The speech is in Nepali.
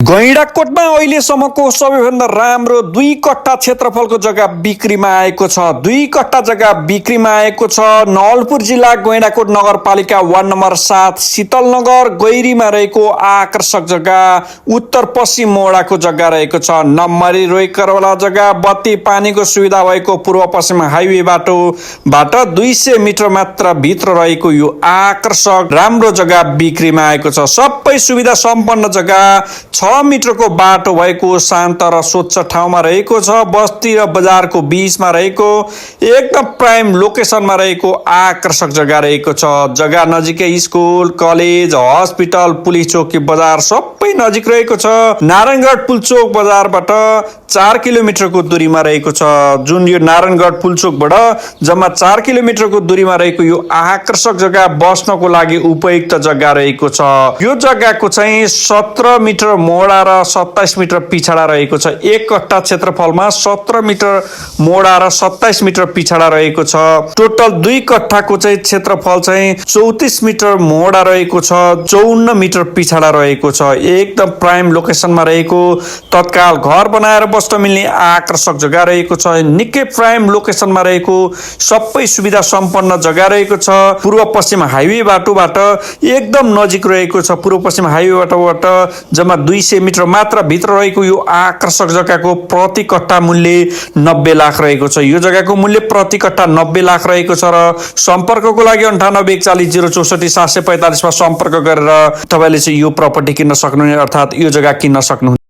गैंडाकोटमा अहिलेसम्मको सबैभन्दा राम्रो 2 कट्ठा क्षेत्रफलको जग्गा बिक्रीमा आएको छ। 2 कट्ठा जग्गा बिक्रीमा आएको छ। नवलपुर जिल्ला गैंडाकोट नगरपालिका वार्ड नम्बर 7 शीतलनगर गैरीमा रहेको आकर्षक जग्गा उत्तर पश्चिम मोडाको जग्गा रहेको छ। नम्बरी रोइकरवाला जग्गा, बत्ती पानीको सुविधा भएको पूर्व पश्चिम हाइवे बाटोबाट 200 मिटर मात्र भित्र रहेको यो आकर्षक राम्रो जग्गा बिक्रीमा आएको छ। सबै सुविधा सम्पन्न जग्गा, 6 मिटरको बाटो भएको शान्त र स्वच्छ ठाउँमा रहेको छ। बस्ती र बजारको बीचमा रहेको एकदम प्राइम लोकेसनमा रहेको आकर्षक जग्गा रहेको छ। जग्गा नजिकै स्कुल, कलेज, हस्पिटल, पुलिस चौकी, बजार सबै नजिक रहेको छ। नारायणगढ पुलचोक बजारबाट 4 किलोमिटरको दूरीमा रहेको छ। जुन यो नारायणगढ पुलचोकबाट जम्मा 4 किलोमिटरको दूरीमा रहेको यो आकर्षक जग्गा बस्नको लागि उपयुक्त जग्गा रहेको छ। यो जग्गाको चाहिँ 17 मिटर मोडा र 27 मिटर पिछडा रहेको छ। 1 कट्ठा क्षेत्रफलमा 17 मिटर मोडा र 27 मिटर पिछडा रहेको छ। टोटल 2 कट्ठाको चाहिँ क्षेत्रफल चाहिँ 34 मिटर मोडा रहेको छ, 54 मिटर पिछडा रहेको छ। एकदम प्राइम लोकेसनमा रहेको तत्काल घर बनाएर बस्न मिल्ने आकर्षक जग्गा रहेको छ। निकै प्राइम लोकेसनमा रहेको सबै सुविधा सम्पन्न जग्गा रहेको छ। पूर्व पश्चिम हाइवे बाटोबाट एकदम नजिक रहेको छ। पूर्व पश्चिम हाइवे बाटोबाट जम्मा 200 मिटर मात्र भित्र रहेको यो आकर्षक जग्गाको प्रति कट्ठा मूल्य 90 लाख रहेको छ। यो जग्गाको मूल्य प्रति कट्ठा 90 लाख रहेको छ र सम्पर्कको लागि 98 140 064 745 मा सम्पर्क गरेर तपाईले चाहिँ यो प्रपर्टी किन्न सक्नुहुने अर्थात् यो जग्गा किन्न सक्नुहुनेछ।